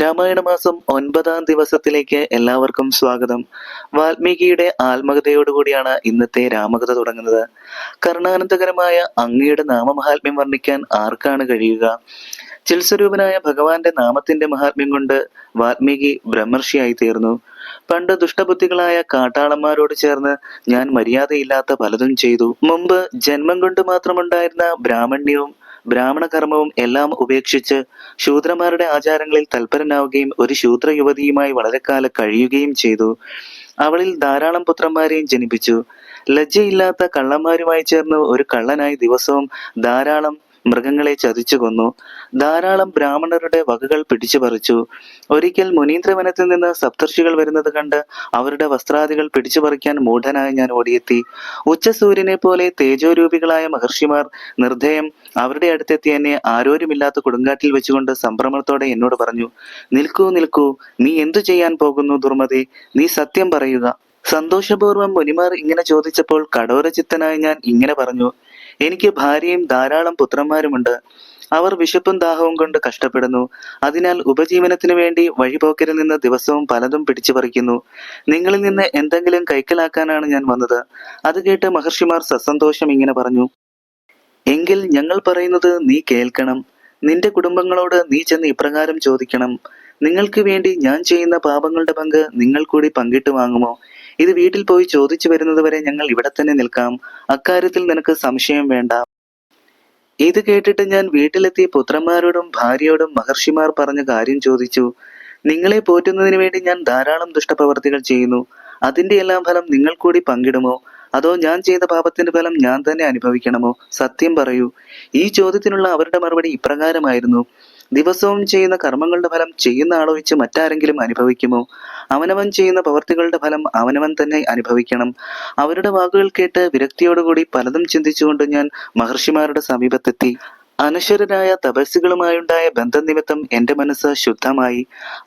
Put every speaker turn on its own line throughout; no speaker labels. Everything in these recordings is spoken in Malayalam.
രാമായണ മാസം 9-ാം ദിവസത്തിലേക്ക് എല്ലാവർക്കും സ്വാഗതം. വാൽമീകിയുടെ ആത്മകഥയോടുകൂടിയാണ് ഇന്നത്തെ രാമകഥ തുടങ്ങുന്നത്. കരുണാനന്ദകരമായ അങ്ങയുടെ നാമമഹാത്മ്യം വർണ്ണിക്കാൻ ആർക്കാണ് കഴിയുക? ചിൽസ്വരൂപനായ ഭഗവാന്റെ നാമത്തിന്റെ മഹാത്മ്യം കൊണ്ട് വാൽമീകി ബ്രഹ്മർഷിയായി തീർന്നു. പണ്ട് ദുഷ്ടബുദ്ധികളായ കാട്ടാളന്മാരോട് ചേർന്ന് ഞാൻ മര്യാദയില്ലാത്ത പലതും ചെയ്തു. മുമ്പ് ജന്മം കൊണ്ട് മാത്രമുണ്ടായിരുന്ന ബ്രാഹ്മണ്യവും ബ്രാഹ്മണകർമ്മവും എല്ലാം ഉപേക്ഷിച്ച് ശൂദ്രന്മാരുടെ ആചാരങ്ങളിൽ തൽപരനാവുകയും ഒരു ശൂദ്ര യുവതിയുമായി വളരെക്കാലം കഴിയുകയും ചെയ്തു. അവളിൽ ധാരാളം പുത്രന്മാരെയും ജനിപ്പിച്ചു. ലജ്ജയില്ലാത്ത കള്ളന്മാരുമായി ചേർന്ന് ഒരു കള്ളനായി ദിവസവും ധാരാളം മൃഗങ്ങളെ ചതിച്ചു കൊന്നു. ധാരാളം ബ്രാഹ്മണരുടെ വകകൾ പിടിച്ചു പറിച്ചു. ഒരിക്കൽ മുനീന്ദ്രവനത്തിൽ നിന്ന് സപ്തർഷികൾ വരുന്നത് കണ്ട് അവരുടെ വസ്ത്രാദികൾ പിടിച്ചു പറിക്കാൻ മൂഢനായി ഞാൻ ഓടിയെത്തി. ഉച്ചസൂര്യനെ പോലെ തേജോരൂപികളായ മഹർഷിമാർ നിർദ്ധയം അവരുടെ അടുത്തെത്തി എന്നെ ആരോരുമില്ലാത്ത കൊടുങ്കാറ്റിൽ വെച്ചുകൊണ്ട് സംഭ്രമത്തോടെ എന്നോട് പറഞ്ഞു, നിൽക്കൂ നിൽക്കൂ, നീ എന്തു ചെയ്യാൻ പോകുന്നു ദുർമതി? നീ സത്യം പറയുക. സന്തോഷപൂർവ്വം മുനിമാർ ഇങ്ങനെ ചോദിച്ചപ്പോൾ കഠോരചിത്തനായി ഞാൻ ഇങ്ങനെ പറഞ്ഞു, എനിക്ക് ഭാര്യയും ധാരാളം പുത്രന്മാരുമുണ്ട്. അവർ വിശപ്പും ദാഹവും കൊണ്ട് കഷ്ടപ്പെടുന്നു. അതിനാൽ ഉപജീവനത്തിനു വേണ്ടി വഴിപോക്കരിൽ നിന്ന് ദിവസവും പലതും പിടിച്ചു പറിക്കുന്നു. നിങ്ങളിൽ നിന്ന് എന്തെങ്കിലും കൈക്കലാക്കാനാണ് ഞാൻ വന്നത്. അത് കേട്ട് മഹർഷിമാർ സസന്തോഷം ഇങ്ങനെ പറഞ്ഞു, എങ്കിൽ ഞങ്ങൾ പറയുന്നത് നീ കേൾക്കണം. നിന്റെ കുടുംബങ്ങളോട് നീ ചെന്ന് ഇപ്രകാരം ചോദിക്കണം, നിങ്ങൾക്ക് വേണ്ടി ഞാൻ ചെയ്യുന്ന പാപങ്ങളുടെ പങ്ക് നിങ്ങൾ കൂടി പങ്കിട്ട് വാങ്ങുമോ? ഇത് വീട്ടിൽ പോയി ചോദിച്ചു വരുന്നത് വരെ ഞങ്ങൾ ഇവിടെ തന്നെ നിൽക്കാം. അക്കാര്യത്തിൽ നിനക്ക് സംശയം വേണ്ട. ഇത് കേട്ടിട്ട് ഞാൻ വീട്ടിലെത്തിയ പുത്രന്മാരോടും ഭാര്യയോടും മഹർഷിമാർ പറഞ്ഞ കാര്യം ചോദിച്ചു. നിങ്ങളെ പോറ്റുന്നതിന് വേണ്ടി ഞാൻ ധാരാളം ദുഷ്ടപ്രവർത്തികൾ ചെയ്യുന്നു. അതിന്റെ എല്ലാം ഫലം നിങ്ങൾ കൂടി പങ്കിടുമോ? അതോ ഞാൻ ചെയ്ത പാപത്തിന്റെ ഫലം ഞാൻ തന്നെ അനുഭവിക്കണമോ? സത്യം പറയൂ. ഈ ചോദ്യത്തിനുള്ള അവരുടെ മറുപടി ഇപ്രകാരമായിരുന്നു, ദിവസവും ചെയ്യുന്ന കർമ്മങ്ങളുടെ ഫലം ചെയ്യുന്ന ആളൊഴിച്ച് മറ്റാരെങ്കിലും അനുഭവിക്കുമോ? അവനവൻ ചെയ്യുന്ന പ്രവർത്തികളുടെ ഫലം അവനവൻ തന്നെ അനുഭവിക്കണം. അവരുടെ വാക്കുകൾ കേട്ട് വിരക്തിയോടുകൂടി പലതും ചിന്തിച്ചുകൊണ്ട് ഞാൻ മഹർഷിമാരുടെ സമീപത്തെത്തി. അനശ്വരരായ തപസ്സുകളുമായുണ്ടായ ബന്ധം നിമിത്തം എന്റെ മനസ്സ് ശുദ്ധമായി.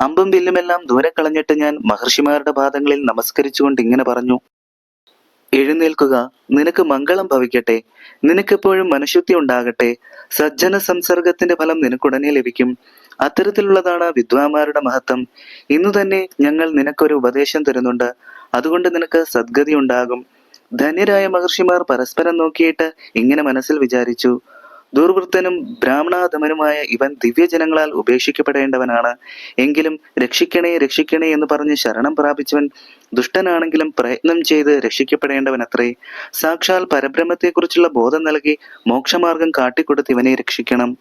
അമ്പും വില്ലുമെല്ലാം ദൂരെ കളഞ്ഞിട്ട് ഞാൻ മഹർഷിമാരുടെ പാദങ്ങളിൽ നമസ്കരിച്ചുകൊണ്ട് ഇങ്ങനെ പറഞ്ഞു, എഴുന്നേൽക്കുക, നിനക്ക് മംഗളം ഭവിക്കട്ടെ. നിനക്കെപ്പോഴും മനഃശുദ്ധി ഉണ്ടാകട്ടെ. സജ്ജന സംസർഗത്തിന്റെ ഫലം നിനക്കുടനെ ലഭിക്കും. അത്തരത്തിലുള്ളതാണ് വിദ്വാന്മാരുടെ മഹത്വം. ഇന്നു തന്നെ ഞങ്ങൾ നിനക്കൊരു ഉപദേശം തരുന്നുണ്ട്. അതുകൊണ്ട് നിനക്ക് സദ്ഗതി ഉണ്ടാകും. ധന്യരായ മഹർഷിമാർ പരസ്പരം നോക്കിയിട്ട് ഇങ്ങനെ മനസ്സിൽ വിചാരിച്ചു, ദുർവൃത്തനും ബ്രാഹ്മണാധമനുമായ ഇവൻ ദിവ്യജനങ്ങളാൽ ഉപേക്ഷിക്കപ്പെടേണ്ടവനാണ്. എങ്കിലും രക്ഷിക്കണേ രക്ഷിക്കണേ എന്ന് പറഞ്ഞ് ശരണം പ്രാപിച്ചവൻ ദുഷ്ടനാണെങ്കിലും പ്രയത്നം ചെയ്ത് രക്ഷിക്കപ്പെടേണ്ടവനത്രേ. സാക്ഷാൽ പരബ്രഹ്മത്തെക്കുറിച്ചുള്ള ബോധം നൽകി മോക്ഷമാർഗം കാട്ടിക്കൊടുത്ത് ഇവനെ രക്ഷിക്കണം.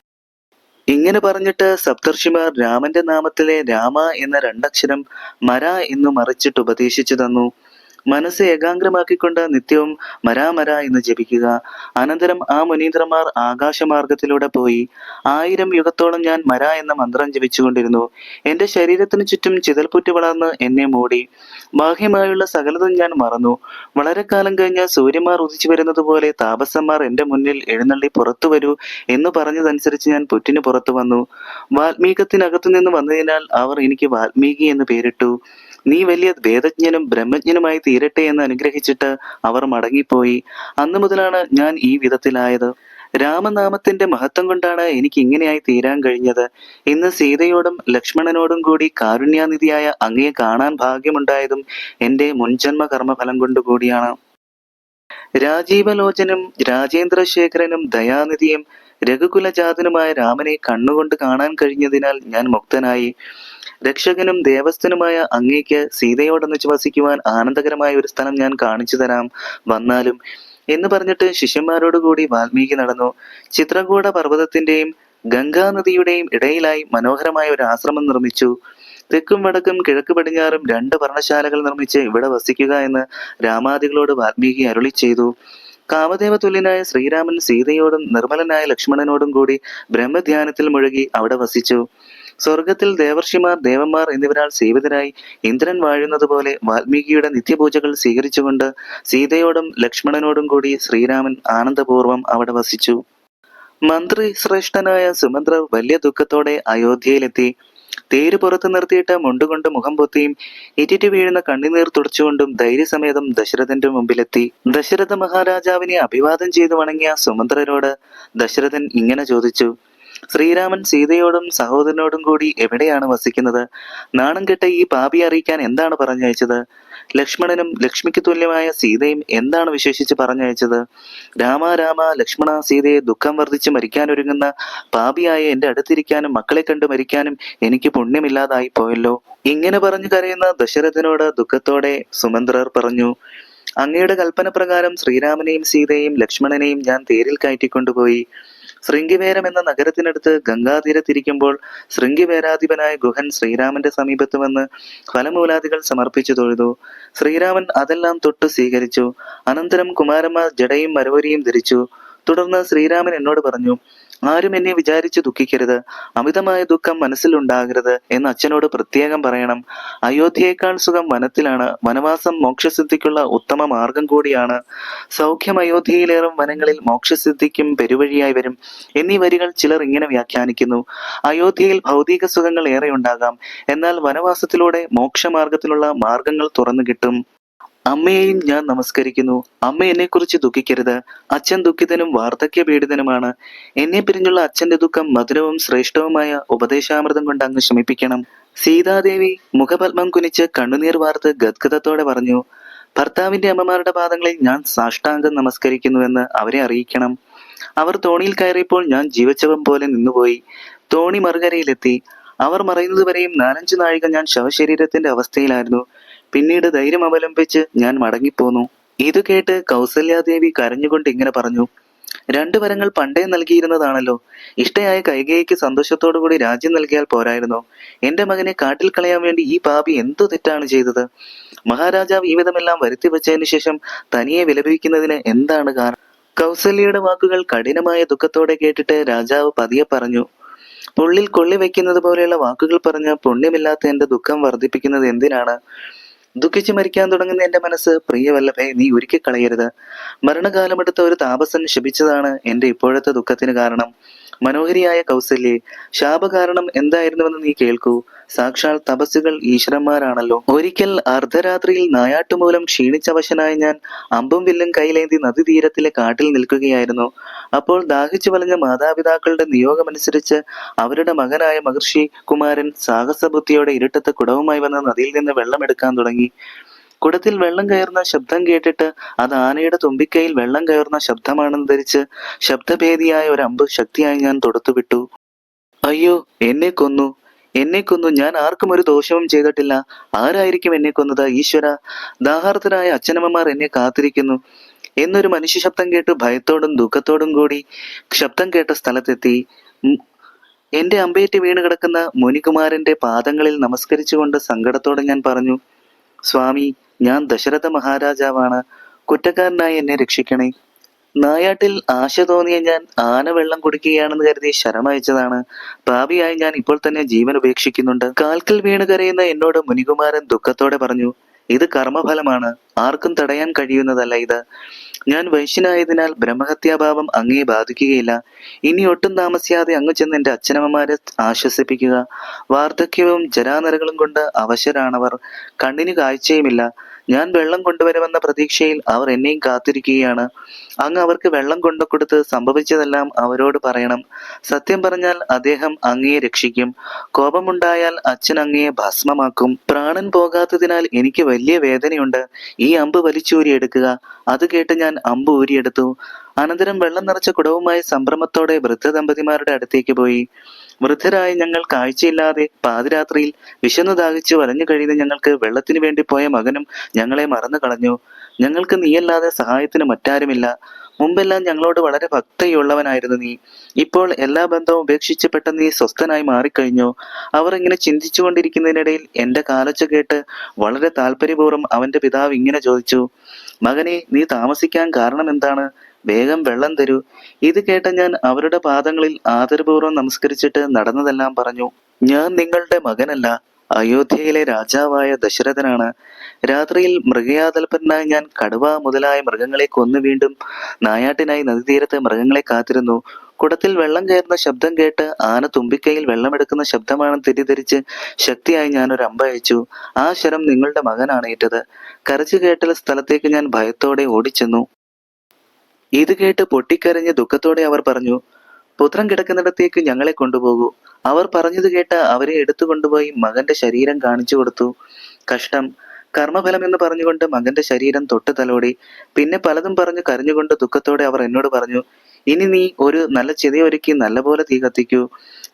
ഇങ്ങനെ പറഞ്ഞിട്ട് സപ്തർഷിമാർ രാമന്റെ നാമത്തിലെ രാമ എന്ന രണ്ടക്ഷരം മര എന്നു മറിച്ചിട്ട് ഉപദേശിച്ചു തന്നു. മനസ്സ് ഏകാഗ്രമാക്കിക്കൊണ്ട് നിത്യവും മരാമര എന്ന് ജപിക്കുക. അനന്തരം ആ മുനീന്ദ്രന്മാർ ആകാശമാർഗത്തിലൂടെ പോയി. 1000 യുഗത്തോളം ഞാൻ മര എന്ന മന്ത്രം ജപിച്ചുകൊണ്ടിരുന്നു. എന്റെ ശരീരത്തിനു ചുറ്റും ചിതൽപുറ്റ് വളർന്ന് എന്നെ മൂടി. ബാഹ്യമായുള്ള സകലതും ഞാൻ മറന്നു. വളരെ കാലം കഴിഞ്ഞ് സൂര്യന്മാർ ഉദിച്ചു വരുന്നത് പോലെ താപസന്മാർ എന്റെ മുന്നിൽ എഴുന്നള്ളി പുറത്തു വരൂ എന്ന് പറഞ്ഞതനുസരിച്ച് ഞാൻ പുറ്റിന് പുറത്തു വന്നു. വാൽമീകത്തിനകത്തു നിന്ന് വന്നതിനാൽ അവർ എനിക്ക് വാൽമീകി എന്ന് പേരിട്ടു. നീ വലിയ വേദജ്ഞനും ബ്രഹ്മജ്ഞനുമായി തീരട്ടെ എന്ന് അനുഗ്രഹിച്ചിട്ട് അവർ മടങ്ങിപ്പോയി. അന്നു മുതലാണ് ഞാൻ ഈ വിധത്തിലായത്. രാമനാമത്തിന്റെ മഹത്വം കൊണ്ടാണ് എനിക്ക് ഇങ്ങനെയായി തീരാൻ കഴിഞ്ഞത്. ഇന്ന് സീതയോടും ലക്ഷ്മണനോടും കൂടി കാരുണ്യാനിധിയായ അങ്ങയെ കാണാൻ ഭാഗ്യമുണ്ടായതും എന്റെ മുൻജന്മ കർമ്മഫലം കൊണ്ടുകൂടിയാണ്. രാജീവലോചനും രാജേന്ദ്രശേഖരനും ദയാനിധിയും രഘുകുലജാതനുമായ രാമനെ കണ്ണുകൊണ്ട് കാണാൻ കഴിഞ്ഞതിനാൽ ഞാൻ മുക്തനായി. രക്ഷകനും ദേവസ്ഥനുമായ അങ്ങേക്ക് സീതയോടൊന്നിച്ച് വസിക്കുവാൻ ആനന്ദകരമായ ഒരു സ്ഥലം ഞാൻ കാണിച്ചു തരാം, വന്നാലും എന്ന് പറഞ്ഞിട്ട് ശിഷ്യന്മാരോടുകൂടി വാൽമീകി നടന്നു. ചിത്രകൂട പർവ്വതത്തിന്റെയും ഗംഗാനദിയുടെയും ഇടയിലായി മനോഹരമായ ഒരു ആശ്രമം നിർമ്മിച്ചു. തെക്കും വടക്കും കിഴക്ക് പടിഞ്ഞാറും 2 പർണശാലകൾ നിർമ്മിച്ച് ഇവിടെ വസിക്കുക എന്ന് രാമാദികളോട് വാൽമീകി അരുളി ചെയ്തു. കാമദേവ തുല്യനായ ശ്രീരാമൻ സീതയോടും നിർമ്മലനായ ലക്ഷ്മണനോടും കൂടി ബ്രഹ്മധ്യാനത്തിൽ മുഴുകി അവിടെ വസിച്ചു. സ്വർഗത്തിൽ ദേവർഷിമാർ ദേവന്മാർ എന്നിവരാൽ സേവിതരായി ഇന്ദ്രൻ വാഴുന്നത് പോലെ വാൽമീകിയുടെ നിത്യപൂജകൾ സ്വീകരിച്ചുകൊണ്ട് സീതയോടും ലക്ഷ്മണനോടും കൂടി ശ്രീരാമൻ ആനന്ദപൂർവ്വം അവിടെ വസിച്ചു. മന്ത്രി ശ്രേഷ്ഠനായ സുമന്ത്രർ വലിയ ദുഃഖത്തോടെ അയോധ്യയിലെത്തി. തേര് പുറത്തു നിർത്തിയിട്ട് മുണ്ടുകൊണ്ട് മുഖം പൊത്തിയും ഇറ്റിറ്റ് വീഴുന്ന കണ്ണുനീർ തുടച്ചുകൊണ്ടും ധൈര്യസമേതം ദശരഥന്റെ മുമ്പിലെത്തി. ദശരഥ മഹാരാജാവിനെ അഭിവാദം ചെയ്തു വണങ്ങിയ സുമന്ത്രരോട് ദശരഥൻ ഇങ്ങനെ ചോദിച്ചു, ശ്രീരാമൻ സീതയോടും സഹോദരനോടും കൂടി എവിടെയാണ് വസിക്കുന്നത്? നാണം കെട്ട ഈ പാപിയെ അറിയിക്കാൻ എന്താണ് പറഞ്ഞയച്ചത്? ലക്ഷ്മണനും ലക്ഷ്മിക്ക് തുല്യമായ സീതയും എന്താണ് വിശേഷിച്ച് പറഞ്ഞയച്ചത്? രാമ രാമ ലക്ഷ്മണ സീതയെ ദുഃഖം വർദ്ധിച്ച് മരിക്കാനൊരുങ്ങുന്ന പാപിയായ എന്റെ അടുത്തിരിക്കാനും മക്കളെ കണ്ടു മരിക്കാനും എനിക്ക് പുണ്യമില്ലാതായി പോയല്ലോ. ഇങ്ങനെ പറഞ്ഞു കരയുന്ന ദശരഥനോട് ദുഃഖത്തോടെ സുമന്ത്രർ പറഞ്ഞു, അങ്ങയുടെ കൽപ്പന പ്രകാരം ശ്രീരാമനെയും സീതയെയും ലക്ഷ്മണനെയും ഞാൻ തേരിൽ കയറ്റിക്കൊണ്ടുപോയി. ശൃംഗിവേരം എന്ന നഗരത്തിനടുത്ത് ഗംഗാതീരത്തിരിക്കുമ്പോൾ ശൃംഗിവേരാധിപനായ ഗുഹൻ ശ്രീരാമന്റെ സമീപത്ത് വന്ന് ഫലമൂലാദികൾ സമർപ്പിച്ചു തൊഴുതു. ശ്രീരാമൻ അതെല്ലാം തൊട്ടു സ്വീകരിച്ചു. അനന്തരം കുമാരന്മാർ ജടയും മരവരിയും ധരിച്ചു. തുടർന്ന് ശ്രീരാമൻ എന്നോട് പറഞ്ഞു, ആരും എന്നെ വിചാരിച്ച് ദുഃഖിക്കരുത്, അമിതമായ ദുഃഖം മനസ്സിലുണ്ടാകരുത് എന്ന് അച്ഛനോട് പ്രത്യേകം പറയണം. അയോധ്യയേക്കാൾ സുഖം വനത്തിലാണ്. വനവാസം മോക്ഷസിദ്ധിക്കുള്ള ഉത്തമ മാർഗം കൂടിയാണ്. സൗഖ്യം അയോധ്യയിലേറും വനങ്ങളിൽ മോക്ഷസിദ്ധിക്കും പെരുവഴിയായി വരും എന്നീ വരികൾ ചിലർ ഇങ്ങനെ വ്യാഖ്യാനിക്കുന്നു. അയോധ്യയിൽ ഭൗതിക സുഖങ്ങൾ ഏറെ ഉണ്ടാകാം, എന്നാൽ വനവാസത്തിലൂടെ മോക്ഷമാർഗത്തിലുള്ള മാർഗങ്ങൾ തുറന്നു കിട്ടും. അമ്മയെയും ഞാൻ നമസ്കരിക്കുന്നു. അമ്മ എന്നെക്കുറിച്ച് ദുഃഖിക്കരുത്. അച്ഛൻ ദുഃഖിതനും വാർദ്ധക്യപീഡിതനുമാണ്. എന്നെ പിരിഞ്ഞുള്ള അച്ഛന്റെ ദുഃഖം മധുരവും ശ്രേഷ്ഠവുമായ ഉപദേശാമൃതം കൊണ്ട് അങ്ങ് ശമിപ്പിക്കണം. സീതാദേവി മുഖപത്മം കുനിച്ച് കണ്ണുനീർ വാർത്ത് ഗദ്ഗതത്തോടെ പറഞ്ഞു, ഭർത്താവിന്റെ അമ്മമാരുടെ പാദങ്ങളിൽ ഞാൻ സാഷ്ടാംഗം നമസ്കരിക്കുന്നുവെന്ന് അവരെ അറിയിക്കണം. അവർ തോണിയിൽ കയറിയപ്പോൾ ഞാൻ ജീവച്ഛവം പോലെ നിന്നുപോയി. തോണി മറുകരയിലെത്തി. അവർ മറയുന്നതുവരെയും 4-5 നാഴിക ഞാൻ ശവശരീരത്തിന്റെ അവസ്ഥയിലായിരുന്നു. പിന്നീട് ധൈര്യം അവലംബിച്ച് ഞാൻ മടങ്ങിപ്പോന്നു. ഇത് കേട്ട് കൗസല്യാദേവി കരഞ്ഞുകൊണ്ട് ഇങ്ങനെ പറഞ്ഞു, 2 വരങ്ങൾ പണ്ടേ നൽകിയിരുന്നതാണല്ലോ. ഇഷ്ടയായ കൈകേയിക്ക് സന്തോഷത്തോടുകൂടി രാജ്യം നൽകിയാൽ പോരായിരുന്നോ? എന്റെ മകനെ കാട്ടിൽ കളയാൻ വേണ്ടി ഈ പാപി എന്തു തെറ്റാണ് ചെയ്തത്? മഹാരാജാവ് ഈ വിധമെല്ലാം വരുത്തി വച്ചതിന് ശേഷം തനിയെ വിലപിക്കുന്നതിന് എന്താണ് കാരണം? കൗസല്യയുടെ വാക്കുകൾ കഠിനമായ ദുഃഖത്തോടെ കേട്ടിട്ട് രാജാവ് പതിയെ പറഞ്ഞു, ഉള്ളിൽ കൊള്ളി വയ്ക്കുന്നത് പോലെയുള്ള വാക്കുകൾ പറഞ്ഞ് പുണ്യമില്ലാത്ത എന്റെ ദുഃഖം വർദ്ധിപ്പിക്കുന്നത് എന്തിനാണ്? ദുഃഖിച്ചു മരിക്കാൻ തുടങ്ങുന്ന എന്റെ മനസ്സ് പ്രിയവല്ലഭേ, നീ ഒരിക്കൽ കളയരുത്. മരണകാലമെടുത്ത ഒരു താപസൻ ശപിച്ചതാണ് എന്റെ ഇപ്പോഴത്തെ ദുഃഖത്തിന് കാരണം. മനോഹരിയായ കൗസല്യേ, ശാപകാരണം എന്തായിരുന്നുവെന്ന് നീ കേൾക്കൂ. സാക്ഷാൽ തപസ്സുകൾ ഈശ്വരന്മാരാണല്ലോ. ഒരിക്കൽ അർദ്ധരാത്രിയിൽ നായാട്ടുമൂലം ക്ഷീണിച്ചവശനായ ഞാൻ അമ്പും വില്ലും കൈലേന്തി നദീതീരത്തിലെ കാട്ടിൽ നിൽക്കുകയായിരുന്നു. അപ്പോൾ ദാഹിച്ചു വലഞ്ഞ മാതാപിതാക്കളുടെ നിയോഗമനുസരിച്ച് അവരുടെ മകനായ മഹർഷി കുമാരൻ സാഹസബുദ്ധിയോടെ ഇരുട്ടത്ത് കുടവുമായി വന്ന് നദിയിൽ നിന്ന് വെള്ളമെടുക്കാൻ തുടങ്ങി. കുടത്തിൽ വെള്ളം കയറുന്ന ശബ്ദം കേട്ടിട്ട് അത് ആനയുടെ തുമ്പിക്കൈയിൽ വെള്ളം കയറുന്ന ശബ്ദമാണെന്ന് ധരിച്ച് ശബ്ദഭേദിയായ ഒരു അമ്പ് ശക്തിയായി ഞാൻ തൊടുത്തുവിട്ടു. അയ്യോ, എന്നെ കൊന്നു! ഞാൻ ആർക്കും ഒരു ദോഷവും ചെയ്തിട്ടില്ല. ആരായിരിക്കും എന്നെ കൊന്നത്? ഈശ്വര, ദാഹാർത്തരായ അച്ഛനമ്മമാർ എന്നെ കാത്തിരിക്കുന്നു എന്നൊരു മനുഷ്യ ശബ്ദം കേട്ട് ഭയത്തോടും ദുഃഖത്തോടും കൂടി ശബ്ദം കേട്ട സ്ഥലത്തെത്തി. എന്റെ അമ്പേറ്റ് വീണ് കിടക്കുന്ന മുനികുമാരന്റെ പാദങ്ങളിൽ നമസ്കരിച്ചുകൊണ്ട് സങ്കടത്തോടെ ഞാൻ പറഞ്ഞു, സ്വാമി, ഞാൻ ദശരഥ മഹാരാജാവാണ്. കുറ്റക്കാരനായി എന്നെ രക്ഷിക്കണേ. നായാട്ടിൽ ആശ തോന്നിയ ഞാൻ ആന വെള്ളം കുടിക്കുകയാണെന്ന് കരുതി ശരമയച്ചതാണ്. പാപിയായി ഞാൻ ഇപ്പോൾ തന്നെ ജീവൻ ഉപേക്ഷിക്കുന്നുണ്ട്. കാൽക്കൽ വീണ് കരയുന്ന എന്നോട് മുനികുമാരൻ ദുഃഖത്തോടെ പറഞ്ഞു, ഇത് കർമ്മഫലമാണ്, ആർക്കും തടയാൻ കഴിയുന്നതല്ല ഇത്. ഞാൻ വൈശ്യനായതിനാൽ ബ്രഹ്മഹത്യാഭാവം അങ്ങയെ ബാധിക്കുകയില്ല. ഇനി ഒട്ടും താമസിയാതെ അങ്ങ് ചെന്ന് എന്റെ അച്ഛനമ്മമാരെ ആശ്വസിപ്പിക്കുക. വാർദ്ധക്യവും ജരാനരകളും കൊണ്ട് അവശരാണവർ. കണ്ണിന് കാഴ്ചയുമില്ല. ഞാൻ വെള്ളം കൊണ്ടുവരുമെന്ന പ്രതീക്ഷയിൽ അവർ എന്നെയും കാത്തിരിക്കുകയാണ്. അങ്ങ് അവർക്ക് വെള്ളം കൊണ്ടുകൊടുത്ത് സംഭവിച്ചതെല്ലാം അവരോട് പറയണം. സത്യം പറഞ്ഞാൽ അദ്ദേഹം അങ്ങയെ രക്ഷിക്കും. കോപമുണ്ടായാൽ അച്ഛൻ അങ്ങയെ ഭസ്മമാക്കും. പ്രാണൻ പോകാത്തതിനാൽ എനിക്ക് വലിയ വേദനയുണ്ട്. ഈ അമ്പ് വലിച്ചൂരിയെടുക്കുക. അത് കേട്ട് ഞാൻ അമ്പ് ഊരിയെടുത്തു. അനന്തരം വെള്ളം നിറച്ച കുടവുമായി സംഭ്രമത്തോടെ വൃദ്ധ ദമ്പതിമാരുടെ അടുത്തേക്ക് പോയി. വൃദ്ധരായ ഞങ്ങൾ കാഴ്ചയില്ലാതെ പാതിരാത്രിയിൽ വിശന്നു ദാഹിച്ചു വലഞ്ഞു കഴിയുന്ന ഞങ്ങൾക്ക് വെള്ളത്തിനു വേണ്ടി പോയ മകനും ഞങ്ങളെ മറന്നു കളഞ്ഞു. ഞങ്ങൾക്ക് നീയല്ലാതെ സഹായത്തിന് മറ്റാരുമില്ല. മുമ്പെല്ലാം ഞങ്ങളോട് വളരെ ഭക്തിയുള്ളവനായിരുന്നു നീ. ഇപ്പോൾ എല്ലാ ബന്ധവും ഉപേക്ഷിച്ച് പെട്ടെന്ന് നീ സ്വസ്ഥനായി മാറിക്കഴിഞ്ഞു. അവർ ഇങ്ങനെ ചിന്തിച്ചുകൊണ്ടിരിക്കുന്നതിനിടയിൽ എന്റെ കാലൊച്ച കേട്ട് വളരെ താല്പര്യപൂർവ്വം അവന്റെ പിതാവ് ഇങ്ങനെ ചോദിച്ചു, മകനെ, നീ താമസിക്കാൻ കാരണം എന്താണ്? വേഗം വെള്ളം തരൂ. ഇത് കേട്ട ഞാൻ അവരുടെ പാദങ്ങളിൽ ആദരപൂർവ്വം നമസ്കരിച്ചിട്ട് നടന്നതെല്ലാം പറഞ്ഞു. ഞാൻ നിങ്ങളുടെ മകനല്ല, അയോധ്യയിലെ രാജാവായ ദശരഥനാണ്. രാത്രിയിൽ മൃഗയാതൽപരനായി ഞാൻ കടുവ മുതലായ മൃഗങ്ങളെ കൊന്നു വീണ്ടും നായാട്ടിനായി നദീതീരത്ത് മൃഗങ്ങളെ കാത്തിരുന്നു. കുടത്തിൽ വെള്ളം കയറുന്ന ശബ്ദം കേട്ട് ആന തുമ്പിക്കൈയിൽ വെള്ളമെടുക്കുന്ന ശബ്ദമാണെന്ന് തെറ്റിദ്ധരിച്ച് ശക്തിയായി ഞാൻ ഒരു അമ്പ അയച്ചു. ആ ശരം നിങ്ങളുടെ മകനാണ് ഏറ്റത്. കരച്ചു കേട്ടുള്ള സ്ഥലത്തേക്ക് ഞാൻ ഭയത്തോടെ ഓടിച്ചെന്നു. ഇത് കേട്ട് പൊട്ടിക്കരഞ്ഞ് ദുഃഖത്തോടെ അവർ പറഞ്ഞു, പുത്രൻ കിടക്കുന്നിടത്തേക്ക് ഞങ്ങളെ കൊണ്ടുപോകൂ. അവർ പറഞ്ഞത് കേട്ട് അവരെ എടുത്തു കൊണ്ടുപോയി മകന്റെ ശരീരം കാണിച്ചു കൊടുത്തു. കഷ്ടം! കർമ്മഫലം എന്ന് പറഞ്ഞുകൊണ്ട് മകന്റെ ശരീരം തൊട്ട് തലോടി. പിന്നെ പലതും പറഞ്ഞു കരഞ്ഞുകൊണ്ട് ദുഃഖത്തോടെ അവർ എന്നോട് പറഞ്ഞു, ഇനി നീ ഒരു നല്ല ചിതയൊരുക്കി നല്ലപോലെ തീ കത്തിക്കൂ.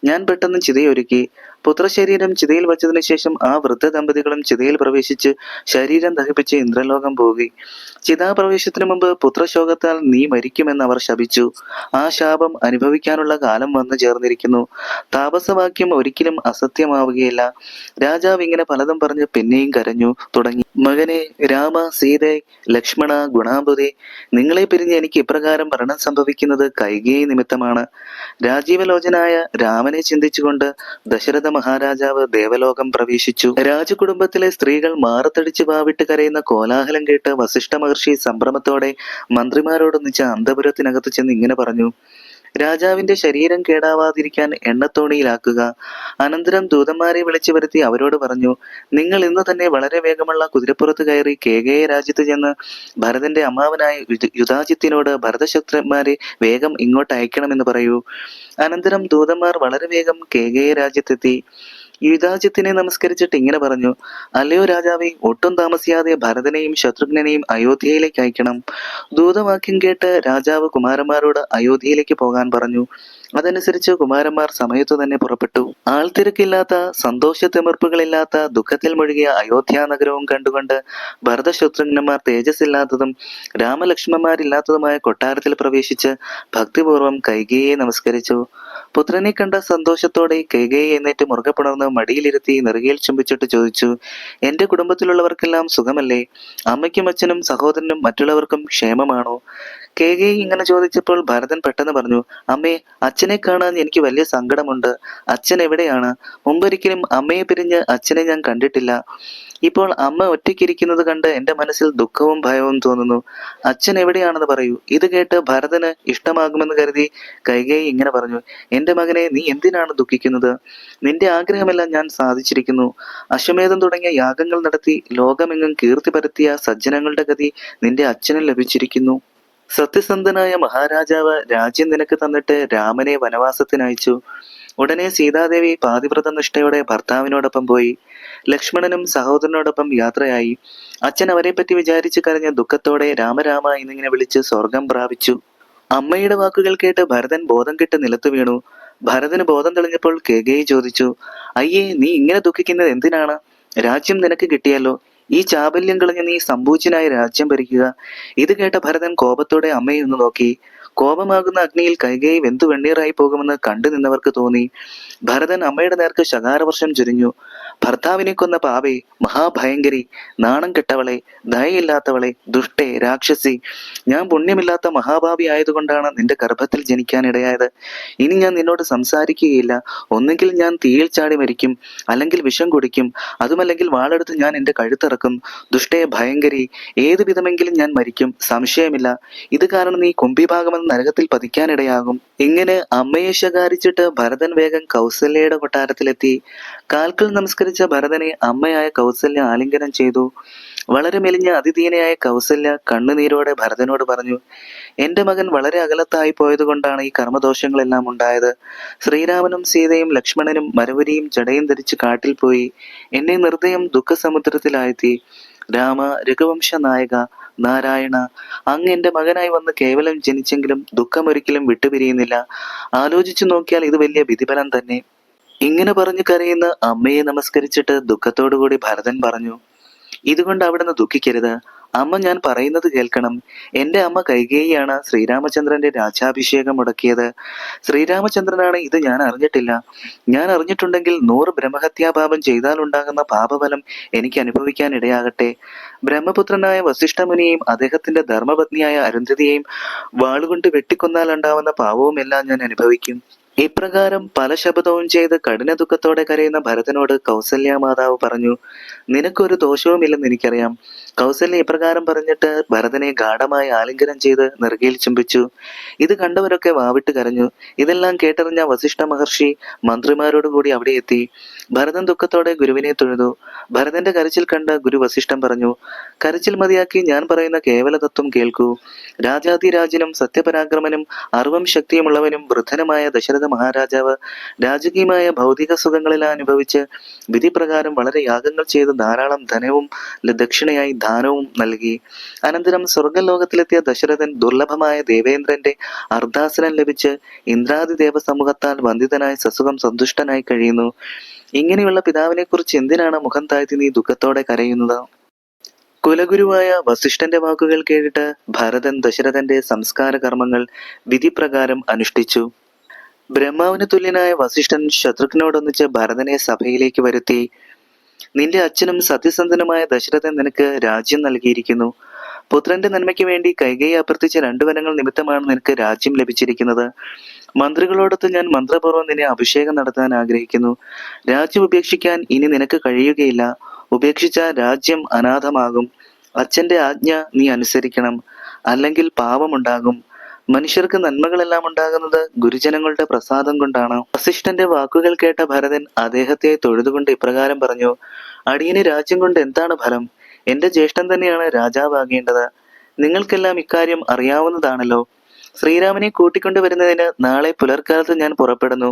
ഞാൻ പെട്ടെന്ന് ചിതയൊരുക്കി. പുത്രശരീരം ചിതയിൽ വച്ചതിനു ശേഷം ആ വൃദ്ധ ദമ്പതികളും ചിതയിൽ പ്രവേശിച്ച് ശരീരം ദഹിപ്പിച്ച് ഇന്ദ്രലോകം പോകി. ചിതാപ്രവേശത്തിനു മുമ്പ് പുത്രശോകത്താൽ നീ മരിക്കുമെന്ന് അവർ ശപിച്ചു. ആ ശാപം അനുഭവിക്കാനുള്ള കാലം വന്നു ചേർന്നിരിക്കുന്നു. താപസവാക്യം ഒരിക്കലും അസത്യമാവുകയില്ല. രാജാവ് ഇങ്ങനെ പലതും പറഞ്ഞ് പിന്നെയും കരഞ്ഞു തുടങ്ങി. മകനെ രാമ, സീതേ, ലക്ഷ്മണ, ഗുണാംബുദേ, നിങ്ങളെ പിരിഞ്ഞ് എനിക്ക് ഇപ്രകാരം മരണം സംഭവിക്കുന്നത് കൈകേയി നിമിത്തമാണ്. രാജീവലോചനായ രാമനെ ചിന്തിച്ചുകൊണ്ട് ദശരഥ മഹാരാജാവ് ദേവലോകം പ്രവേശിച്ചു. രാജകുടുംബത്തിലെ സ്ത്രീകൾ മാറത്തടിച്ച് വാവിട്ട് കരയുന്ന കോലാഹലം കേട്ട് വസിഷ്ഠ മഹർഷി സംഭ്രമത്തോടെ മന്ത്രിമാരോടൊന്നിച്ച് അന്തപുരത്തിനകത്ത് ചെന്ന് ഇങ്ങനെ പറഞ്ഞു, രാജാവിന്റെ ശരീരം കേടാവാതിരിക്കാൻ എണ്ണത്തോണിയിലാക്കുക. അനന്തരം ദൂതന്മാരെ വിളിച്ചു വരുത്തി അവരോട് പറഞ്ഞു, നിങ്ങൾ ഇന്ന് തന്നെ വളരെ വേഗമുള്ള കുതിരപ്പുറത്ത് കയറി കേകയ രാജ്യത്ത് ചെന്ന് ഭരതന്റെ അമ്മാവനായ യുധാജിത്തിനോട് ഭരതശത്രുന്മാരെ വേഗം ഇങ്ങോട്ട് അയക്കണമെന്ന് പറയൂ. അനന്തരം ദൂതന്മാർ വളരെ വേഗം കേകയ രാജ്യത്തെത്തി. യുധാജിത്തിനെ നമസ്കരിച്ചിട്ട് ഇങ്ങനെ പറഞ്ഞു, അല്ലയോ രാജാവേ, ഒട്ടും താമസിയാതെ ഭരതനെയും ശത്രുഘ്നെയും അയോധ്യയിലേക്ക് അയക്കണം. ദൂതവാക്യം കേട്ട് രാജാവ് കുമാരന്മാരോട് അയോധ്യയിലേക്ക് പോകാൻ പറഞ്ഞു. അതനുസരിച്ച് കുമാരന്മാർ സമയത്തു തന്നെ പുറപ്പെട്ടു. ആൾത്തിരക്കില്ലാത്ത, സന്തോഷത്തിമിർപ്പുകളില്ലാത്ത, ദുഃഖത്തിൽ മുഴുകിയ അയോധ്യ നഗരവും കണ്ടുകൊണ്ട് ഭരതശത്രുഘ്നന്മാർ തേജസ്സില്ലാത്തതും രാമലക്ഷ്മണന്മാരില്ലാത്തതുമായ കൊട്ടാരത്തിൽ പ്രവേശിച്ച് ഭക്തിപൂർവ്വം കൈകേയിയെ നമസ്കരിച്ചു. പുത്രനെ കണ്ട സന്തോഷത്തോടെ കൈകേയി എഴുന്നേറ്റ് മുറുകെ പുണർന്ന് മടിയിലിരുത്തി നെറുകയിൽ ചുംബിച്ചിട്ട് ചോദിച്ചു, എന്റെ കുടുംബത്തിലുള്ളവർക്കെല്ലാം സുഖമല്ലേ? അമ്മയ്ക്കും അച്ഛനും സഹോദരനും മറ്റുള്ളവർക്കും ക്ഷേമമാണോ? കൈകേയി ഇങ്ങനെ ചോദിച്ചപ്പോൾ ഭരതൻ പെട്ടെന്ന് പറഞ്ഞു, അമ്മേ, അച്ഛനെ കാണാൻ എനിക്ക് വലിയ സങ്കടമുണ്ട്. അച്ഛൻ എവിടെയാണ്? മുമ്പൊരിക്കലും അമ്മയെ പിരിഞ്ഞ് അച്ഛനെ ഞാൻ കണ്ടിട്ടില്ല. ഇപ്പോൾ അമ്മ ഒറ്റയ്ക്കിരിക്കുന്നത് കണ്ട് എന്റെ മനസ്സിൽ ദുഃഖവും ഭയവും തോന്നുന്നു. അച്ഛൻ എവിടെയാണെന്ന് പറയൂ. ഇത് കേട്ട് ഭരതന് ഇഷ്ടമാകുമെന്ന് കരുതി കൈകേയി ഇങ്ങനെ പറഞ്ഞു, എന്റെ മകനെ, നീ എന്തിനാണ് ദുഃഖിക്കുന്നത്? നിന്റെ ആഗ്രഹമെല്ലാം ഞാൻ സാധിച്ചിരിക്കുന്നു. അശ്വമേധം തുടങ്ങിയ യാഗങ്ങൾ നടത്തി ലോകമെങ്ങും കീർത്തി പരത്തിയ സജ്ജനങ്ങളുടെ ഗതി നിന്റെ അച്ഛനും ലഭിച്ചിരിക്കുന്നു. സത്യസന്ധനായ മഹാരാജാവ് രാജ്യം നിനക്ക് തന്നിട്ട് രാമനെ വനവാസത്തിനയച്ചു. ഉടനെ സീതാദേവി പാതിവ്രത നിഷ്ഠയോടെ ഭർത്താവിനോടൊപ്പം പോയി. ലക്ഷ്മണനും സഹോദരനോടൊപ്പം യാത്രയായി. അച്ഛൻ അവരെപ്പറ്റി വിചാരിച്ച് കരഞ്ഞ ദുഃഖത്തോടെ രാമരാമ എന്നിങ്ങനെ വിളിച്ച് സ്വർഗം പ്രാപിച്ചു. അമ്മയുടെ വാക്കുകൾ കേട്ട് ഭരതൻ ബോധം കെട്ട് നിലത്തു വീണു. ഭരതന് ബോധം തെളിഞ്ഞപ്പോൾ കൈകേയി ചോദിച്ചു, അയ്യേ, നീ ഇങ്ങനെ ദുഃഖിക്കുന്നത് എന്തിനാണ്? രാജ്യം നിനക്ക് കിട്ടിയല്ലോ. ഈ ചാബല്യം കളഞ്ഞ് നീ സമ്പൂജ്യനായി രാജ്യം ഭരിക്കുക. ഇത് കേട്ട ഭരതൻ കോപത്തോടെ അമ്മയെ ഒന്ന് നോക്കി. കോപമാകുന്ന അഗ്നിയിൽ കൈകേയി വെന്തു വെണ്ണീറായി പോകുമെന്ന് കണ്ടു നിന്നവർക്ക് തോന്നി. ഭരതൻ അമ്മയുടെ നേർക്ക് ശകാരവർഷം ചൊരിഞ്ഞു. ഭർത്താവിനെ കൊന്ന പാവേ, മഹാഭയങ്കരി, നാണം കെട്ടവളെ, ദയയില്ലാത്തവളെ, ദുഷ്ടേ, രാക്ഷസി, ഞാൻ പുണ്യമില്ലാത്ത മഹാഭാവി ആയതുകൊണ്ടാണ് നിന്റെ ഗർഭത്തിൽ ജനിക്കാനിടയായത്. ഇനി ഞാൻ നിന്നോട് സംസാരിക്കുകയില്ല. ഒന്നുകിൽ ഞാൻ തീയിൽ ചാടി മരിക്കും, അല്ലെങ്കിൽ വിഷം കുടിക്കും, അതുമല്ലെങ്കിൽ വാളെടുത്ത് ഞാൻ എന്റെ കഴുത്തിറക്കും. ദുഷ്ടേ, ഭയങ്കരി, ഏതു വിധമെങ്കിലും ഞാൻ മരിക്കും, സംശയമില്ല. ഇത് കാരണം നീ കുംഭിഭാഗമെന്ന നരകത്തിൽ പതിക്കാനിടയാകും. ഇങ്ങനെ അമ്മയെ ശകാരിച്ചിട്ട് ഭരതൻ വേഗം കൗസല്യയുടെ കൊട്ടാരത്തിലെത്തി. കാൽക്കൽ നമസ്കരിച്ച ഭരതനെ അമ്മയായ കൗസല്യ ആലിംഗനം ചെയ്തു. വളരെ മെലിഞ്ഞ അതിദീനയായ കൗസല്യ കണ്ണുനീരോടെ ഭരതനോട് പറഞ്ഞു, എന്റെ മകൻ വളരെ അകലത്തായി പോയതുകൊണ്ടാണ് ഈ കർമ്മദോഷങ്ങളെല്ലാം ഉണ്ടായത്. ശ്രീരാമനും സീതയും ലക്ഷ്മണനും മരവരിയും ജടയും ധരിച്ച് കാട്ടിൽ പോയി എന്നെ നിർദ്ദയം ദുഃഖസമുദ്രത്തിലാഴ്ത്തി. രാമ, രഘുവംശ നായക, നാരായണ, അങ്ങ് എന്റെ മകനായി വന്ന് കേവലം ജനിച്ചെങ്കിലും ദുഃഖമൊരിക്കലും വിട്ടുപിരിയുന്നില്ല. ആലോചിച്ചു നോക്കിയാൽ ഇത് വലിയ വിധിഫലം തന്നെ. ഇങ്ങനെ പറഞ്ഞു കരയുന്ന അമ്മയെ നമസ്കരിച്ചിട്ട് ദുഃഖത്തോടുകൂടി ഭരതൻ പറഞ്ഞു, ഇതുകൊണ്ട് അവിടുന്ന് ദുഃഖിക്കരുത്. അമ്മ, ഞാൻ പറയുന്നത് കേൾക്കണം. എന്റെ അമ്മ കൈകേയിയാണ് ശ്രീരാമചന്ദ്രന്റെ രാജാഭിഷേകം മുടക്കിയത്. ശ്രീരാമചന്ദ്രനാണ് ഇത് ഞാൻ അറിഞ്ഞിട്ടില്ല. ഞാൻ അറിഞ്ഞിട്ടുണ്ടെങ്കിൽ 100 ബ്രഹ്മഹത്യാപാപം ചെയ്താൽ ഉണ്ടാകുന്ന പാപഫലം എനിക്ക് അനുഭവിക്കാൻ ഇടയാകട്ടെ. ബ്രഹ്മപുത്രനായ വസിഷ്ഠമുനിയെയും അദ്ദേഹത്തിന്റെ ധർമ്മപത്നിയായ അരുന്ധതിയെയും വാളുകൊണ്ട് വെട്ടിക്കൊന്നാൽ ഉണ്ടാവുന്ന പാവവും എല്ലാം ഞാൻ അനുഭവിക്കും. ഇപ്രകാരം പല ശപഥവും ചെയ്ത് കഠിന ദുഃഖത്തോടെ കരയുന്ന ഭരതനോട് കൗസല്യ മാതാവ് പറഞ്ഞു, നിനക്കൊരു ദോഷവുമില്ലെന്ന് എനിക്കറിയാം. കൗസല്യ ഇപ്രകാരം പറഞ്ഞിട്ട് ഭരതനെ ഗാഢമായി ആലിംഗനം ചെയ്ത് നെറുകയിൽ ചുംബിച്ചു. ഇത് കണ്ടവരൊക്കെ വാവിട്ട് കരഞ്ഞു. ഇതെല്ലാം കേട്ടറിഞ്ഞ വസിഷ്ഠ മഹർഷി മന്ത്രിമാരോടുകൂടി അവിടെ എത്തി. ഭരതൻ ദുഃഖത്തോടെ ഗുരുവിനെ തൊഴുതു. ഭരതന്റെ കരച്ചിൽ കണ്ട് ഗുരു വസിഷ്ഠൻ പറഞ്ഞു, കരച്ചിൽ മതിയാക്കി ഞാൻ പറയുന്ന കേവല തത്വം കേൾക്കൂ. രാജാതിരാജനും സത്യപരാക്രമനും അറിവും ശക്തിയുമുള്ളവനും വൃദ്ധനുമായ ദശരഥ മഹാരാജാവ് രാജകീയമായ ഭൗതിക സുഖങ്ങളെല്ലാം അനുഭവിച്ച് വിധിപ്രകാരം വളരെ യാഗങ്ങൾ ചെയ്ത് ധാരാളം ധനവും ദക്ഷിണയായി ദാനവും നൽകി. അനന്തരം സ്വർഗലോകത്തിലെത്തിയ ദശരഥൻ ദുർലഭമായ ദേവേന്ദ്രന്റെ അർദ്ധാസനം ലഭിച്ച് ഇന്ദ്രാദി ദേവ സമൂഹത്താൽ വന്ദിതനായി സസുഖം സന്തുഷ്ടനായി കഴിയുന്നു. ഇങ്ങനെയുള്ള പിതാവിനെ കുറിച്ച് എന്തിനാണ് മുഖം താഴ്ത്തി നീ ദുഃഖത്തോടെ കരയുന്നത്? കുലഗുരുവായ വസിഷ്ഠന്റെ വാക്കുകൾ കേട്ടിട്ട് ഭരതൻ ദശരഥന്റെ സംസ്കാര കർമ്മങ്ങൾ വിധിപ്രകാരം അനുഷ്ഠിച്ചു. ബ്രഹ്മാവിന് തുല്യനായ വസിഷ്ഠൻ ശത്രുഘ്നോടൊന്നിച്ച് ഭരതനെ സഭയിലേക്ക് വരുത്തി. നിന്റെ അച്ഛനും സത്യസന്ധനുമായ ദശരഥൻ നിനക്ക് രാജ്യം നൽകിയിരിക്കുന്നു. പുത്രന്റെ നന്മയ്ക്ക് വേണ്ടി കൈകേയി അഭ്യർത്ഥിച്ച 2 വരങ്ങൾ നിമിത്തമാണ് നിനക്ക് രാജ്യം ലഭിച്ചിരിക്കുന്നത്. മന്ത്രികളോടൊത്ത് ഞാൻ മന്ത്രപൂർവ്വം നിന്നെ അഭിഷേകം നടത്താൻ ആഗ്രഹിക്കുന്നു. രാജ്യം ഉപേക്ഷിക്കാൻ ഇനി നിനക്ക് കഴിയുകയില്ല. ഉപേക്ഷിച്ച രാജ്യം അനാഥമാകും. അച്ഛന്റെ ആജ്ഞ നീ അനുസരിക്കണം, അല്ലെങ്കിൽ പാപമുണ്ടാകും. മനുഷ്യർക്ക് നന്മകളെല്ലാം ഉണ്ടാകുന്നത് ഗുരുജനങ്ങളുടെ പ്രസാദം കൊണ്ടാണ്. വസിഷ്ഠന്റെ വാക്കുകൾ കേട്ട ഭരതൻ അദ്ദേഹത്തെ തൊഴുതുകൊണ്ട് ഇപ്രകാരം പറഞ്ഞു, അടിയന് രാജ്യം കൊണ്ട് എന്താണ് ഫലം? എന്റെ ജ്യേഷ്ഠൻ തന്നെയാണ് രാജാവാകേണ്ടത്. നിങ്ങൾക്കെല്ലാം ഇക്കാര്യം അറിയാവുന്നതാണല്ലോ. ശ്രീരാമനെ കൂട്ടിക്കൊണ്ടുവരുന്നതിന് നാളെ പുലർക്കാലത്ത് ഞാൻ പുറപ്പെടുന്നു.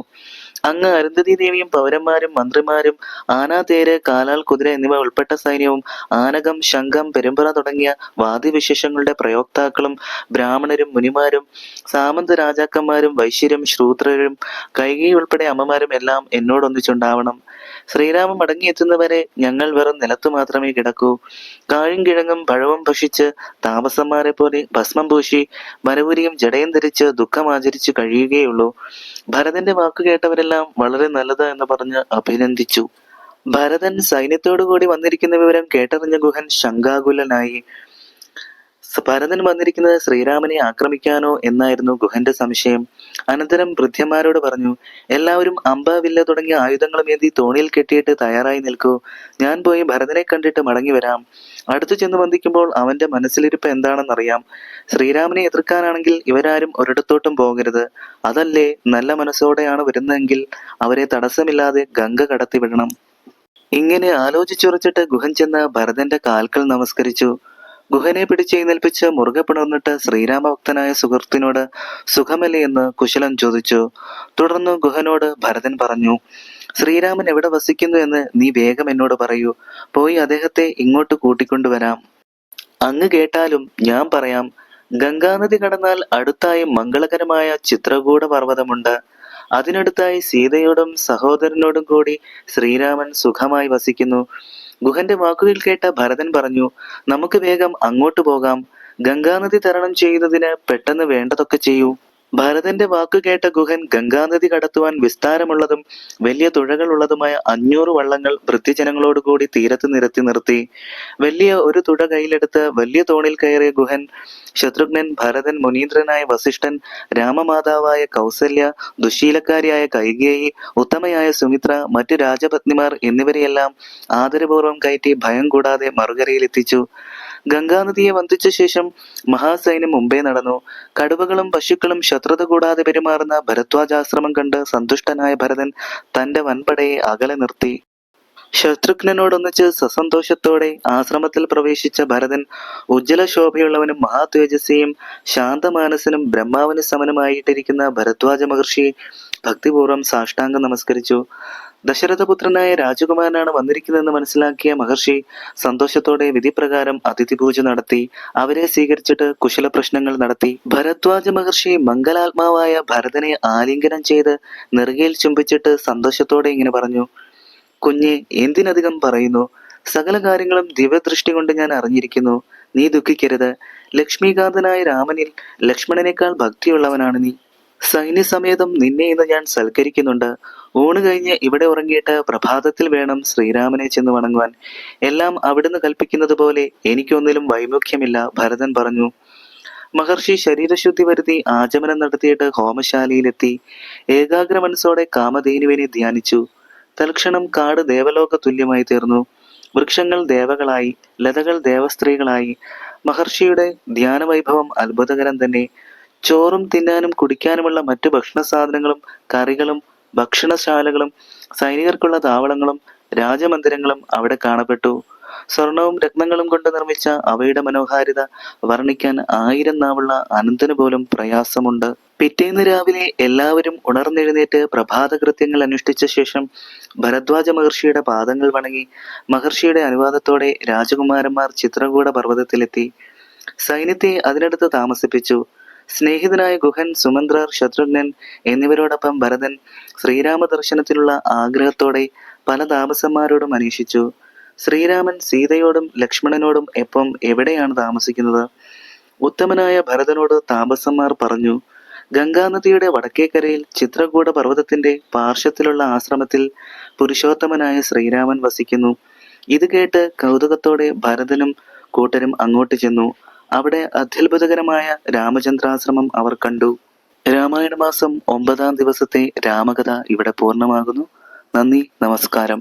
അങ്ങ് അരുന്ധതി ദേവിയും പൗരന്മാരും മന്ത്രിമാരും ആനാതേര് കാലാൾ കുതിര എന്നിവ ഉൾപ്പെട്ട സൈന്യവും ആനകം ശംഖം പെരുമ്പറ തുടങ്ങിയ വാദ്യവിശേഷങ്ങളുടെ പ്രയോക്താക്കളും ബ്രാഹ്മണരും മുനിമാരും സാമന്ത രാജാക്കന്മാരും വൈശ്യരും ശൂദ്രരും കൈകേയി ഉൾപ്പെടെ അമ്മമാരും എല്ലാം എന്നോടൊന്നിച്ചുണ്ടാവണം. ശ്രീരാമൻ മടങ്ങിയെത്തുന്നവരെ ഞങ്ങൾ വെറും നിലത്തു മാത്രമേ കിടക്കൂ. കാഴും കിഴങ്ങും പഴവും ഭക്ഷിച്ച് താമസന്മാരെ പോലെ ഭസ്മം പൂശി വരവുരിയും ജടയും ധരിച്ച് ദുഃഖം ആചരിച്ചു കഴിയുകയുള്ളൂ. ഭരതന്റെ വാക്കു കേട്ടവരെല്ലാം വളരെ നല്ലത് എന്ന് പറഞ്ഞ് അഭിനന്ദിച്ചു. ഭരതൻ സൈന്യത്തോടുകൂടി വന്നിരിക്കുന്ന വിവരം കേട്ടറിഞ്ഞ ഗുഹൻ ശങ്കാകുലനായി. ഭരതൻ വന്നിരിക്കുന്നത് ശ്രീരാമനെ ആക്രമിക്കാനോ എന്നായിരുന്നു ഗുഹന്റെ സംശയം. അനന്തരം ഭൃത്യന്മാരോട് പറഞ്ഞു, എല്ലാവരും അമ്പ വില്ല തുടങ്ങിയ ആയുധങ്ങളും ഏന്തി തോണിയിൽ കെട്ടിയിട്ട് തയ്യാറായി നിൽക്കൂ. ഞാൻ പോയി ഭരതനെ കണ്ടിട്ട് മടങ്ങി വരാം. അടുത്തു ചെന്ന് വന്ദിക്കുമ്പോൾ അവന്റെ മനസ്സിലിരിപ്പ് എന്താണെന്നറിയാം. ശ്രീരാമനെ എതിർക്കാനാണെങ്കിൽ ഇവരാരും ഒരിടത്തോട്ടും പോകരുത്. അതല്ലേ, നല്ല മനസ്സോടെയാണ് വരുന്നതെങ്കിൽ അവരെ തടസ്സമില്ലാതെ ഗംഗ കടത്തിവിടണം. ഇങ്ങനെ ആലോചിച്ചുറച്ചിട്ട് ഗുഹൻ ചെന്ന് ഭരതന്റെ കാൽക്കൽ നമസ്കരിച്ചു. ഗുഹനെ പിടിച്ചെഴുന്നേൽപ്പിച്ച് മുറുകെ പിണർന്നിട്ട് ശ്രീരാമഭക്തനായ സുഹൃത്തിനോട് സുഖമല്ലേ എന്ന് കുശലം ചോദിച്ചു. തുടർന്ന് ഗുഹനോട് ഭരതൻ പറഞ്ഞു, ശ്രീരാമൻ എവിടെ വസിക്കുന്നു എന്ന് നീ വേഗം എന്നോട് പറയൂ. പോയി അദ്ദേഹത്തെ ഇങ്ങോട്ട് കൂട്ടിക്കൊണ്ടുവരാം. അങ്ങ് കേട്ടാലും ഞാൻ പറയാം. ഗംഗാനദി കടന്നാൽ അടുത്തായി മംഗളകരമായ ചിത്രകൂട പർവ്വതമുണ്ട്. അതിനടുത്തായി സീതയോടും സഹോദരനോടും കൂടി ശ്രീരാമൻ സുഖമായി വസിക്കുന്നു. ഗുഹന്റെ വാക്കുകൾ കേട്ട ഭരതൻ പറഞ്ഞു, നമുക്ക് വേഗം അങ്ങോട്ട് പോകാം. ഗംഗാനദി തരണം ചെയ്യുന്നതിന് പെട്ടെന്ന് വേണ്ടതൊക്കെ ചെയ്യൂ. ഭരതന്റെ വാക്കു കേട്ട ഗുഹൻ ഗംഗാനദി കടത്തുവാൻ വിസ്താരമുള്ളതും വലിയ തുഴകളുള്ളതുമായ 500 വള്ളങ്ങൾ വൃദ്ധജനങ്ങളോടുകൂടി തീരത്ത് നിരത്തി നിർത്തി. വലിയ ഒരു തുട കയ്യിലെടുത്ത് വലിയ തോണിൽ കയറിയ ഗുഹൻ ശത്രുഘ്നൻ, ഭരതൻ, മുനീന്ദ്രനായ വസിഷ്ഠൻ, രാമമാതാവായ കൗസല്യ, ദുശീലക്കാരിയായ കൈകേയി, ഉത്തമയായ സുമിത്ര, മറ്റു രാജപത്നിമാർ എന്നിവരെയെല്ലാം ആദരപൂർവ്വം കയറ്റി ഭയം കൂടാതെ മറുകരയിലെത്തിച്ചു. ഗംഗാനദിയെ വന്ദിച്ച ശേഷം മഹാസൈന്യം മുമ്പേ നടന്നു. കടുവകളും പശുക്കളും ശത്രുത കൂടാതെ പെരുമാറുന്ന ഭരദ്വാജാശ്രമം കണ്ട് സന്തുഷ്ടനായ ഭരതൻ തന്റെ വൻപടയെ അകലെ നിർത്തി. ശത്രുഘ്നനോടൊന്നിച്ച് സസന്തോഷത്തോടെ ആശ്രമത്തിൽ പ്രവേശിച്ച ഭരതൻ ഉജ്ജ്വല ശോഭയുള്ളവനും മഹാതേജസ്വിയും ശാന്തമാനസനും ബ്രഹ്മാവിന് സമനുമായിട്ടിരിക്കുന്ന ഭരദ്വാജ മഹർഷിയെ ഭക്തിപൂർവ്വം സാഷ്ടാംഗം നമസ്കരിച്ചു. ദശരഥപുത്രനായ രാജകുമാരനാണ് വന്നിരിക്കുന്നതെന്ന് മനസ്സിലാക്കിയ മഹർഷി സന്തോഷത്തോടെ വിധിപ്രകാരം അതിഥി പൂജ നടത്തി. അവരെ സ്വീകരിച്ചിട്ട് കുശല പ്രശ്നങ്ങൾ നടത്തി. ഭരദ്വാജ മഹർഷി മംഗലാത്മാവായ ഭരതനെ ആലിംഗനം ചെയ്ത് നെറുകയിൽ ചുംബിച്ചിട്ട് സന്തോഷത്തോടെ ഇങ്ങനെ പറഞ്ഞു, കുഞ്ഞെ, എന്തിനധികം പറയുന്നു? സകല കാര്യങ്ങളും ദിവ്യദൃഷ്ടി കൊണ്ട് ഞാൻ അറിഞ്ഞിരിക്കുന്നു. നീ ദുഃഖിക്കരുത്. ലക്ഷ്മീകാന്തനായ രാമനിൽ ലക്ഷ്മണനേക്കാൾ ഭക്തിയുള്ളവനാണ് നീ. സൈന്യസമേതം നിന്നെ ഇന്ന് ഞാൻ സൽക്കരിക്കുന്നുണ്ട്. ഊണ് കഴിഞ്ഞ് ഇവിടെ ഉറങ്ങിയിട്ട് പ്രഭാതത്തിൽ വേണം ശ്രീരാമനെ ചെന്ന് വണങ്ങുവാൻ. എല്ലാം അവിടുന്ന് കൽപ്പിക്കുന്നത് പോലെ എനിക്കൊന്നിലും വൈമുഖ്യമില്ല, ഭരതൻ പറഞ്ഞു. മഹർഷി ശരീരശുദ്ധി വരുത്തി ആചമനം നടത്തിയിട്ട് ഹോമശാലയിലെത്തി. ഏകാഗ്ര മനസ്സോടെ കാമധേനുവിനെ ധ്യാനിച്ചു. തൽക്ഷണം കാട് ദേവലോക തുല്യമായി തീർന്നു. വൃക്ഷങ്ങൾ ദേവകളായി, ലതകൾ ദേവസ്ത്രീകളായി. മഹർഷിയുടെ ധ്യാനവൈഭവം അത്ഭുതകരം തന്നെ. ചോറും തിന്നാനും കുടിക്കാനുമുള്ള മറ്റു ഭക്ഷണ സാധനങ്ങളും കറികളും ഭക്ഷണശാലകളും സൈനികർക്കുള്ള താവളങ്ങളും രാജമന്ദിരങ്ങളും അവിടെ കാണപ്പെട്ടു. സ്വർണവും രത്നങ്ങളും കൊണ്ട് നിർമ്മിച്ച അവയുടെ മനോഹാരിത വർണ്ണിക്കാൻ 1000 നാവുള്ള അനന്തന് പോലും പ്രയാസമുണ്ട്. പിറ്റേന്ന് രാവിലെ എല്ലാവരും ഉണർന്നെഴുന്നേറ്റ് പ്രഭാതകൃത്യങ്ങൾ അനുഷ്ഠിച്ച ശേഷം ഭരദ്വാജ മഹർഷിയുടെ പാദങ്ങൾ വണങ്ങി മഹർഷിയുടെ അനുവാദത്തോടെ രാജകുമാരന്മാർ ചിത്രകൂട പർവ്വതത്തിലെത്തി. സൈന്യത്തെ അതിനടുത്ത് താമസിപ്പിച്ചു. സ്നേഹിതനായ ഗുഹൻ, സുമന്ത്രർ, ശത്രുഘ്നൻ എന്നിവരോടൊപ്പം ഭരതൻ ശ്രീരാമ ദർശനത്തിലുള്ള ആഗ്രഹത്തോടെ പല താമസന്മാരോടും അന്വേഷിച്ചു. ശ്രീരാമൻ സീതയോടും ലക്ഷ്മണനോടും എപ്പം എവിടെയാണ് താമസിക്കുന്നത്? ഉത്തമനായ ഭരതനോട് താപസന്മാർ പറഞ്ഞു, ഗംഗാനദിയുടെ വടക്കേക്കരയിൽ ചിത്രകൂട പർവ്വതത്തിന്റെ പാർശ്വത്തിലുള്ള ആശ്രമത്തിൽ പുരുഷോത്തമനായ ശ്രീരാമൻ വസിക്കുന്നു. ഇത് കേട്ട് കൗതുകത്തോടെ ഭരതനും കൂട്ടരും അങ്ങോട്ട് ചെന്നു. അവിടെ അത്യത്ഭുതകരമായ രാമചന്ദ്രാശ്രമം അവർ കണ്ടു. രാമായണ മാസം 9-ാം ദിവസത്തെ രാമകഥ ഇവിടെ പൂർണ്ണമാകുന്നു. നന്ദി, നമസ്കാരം.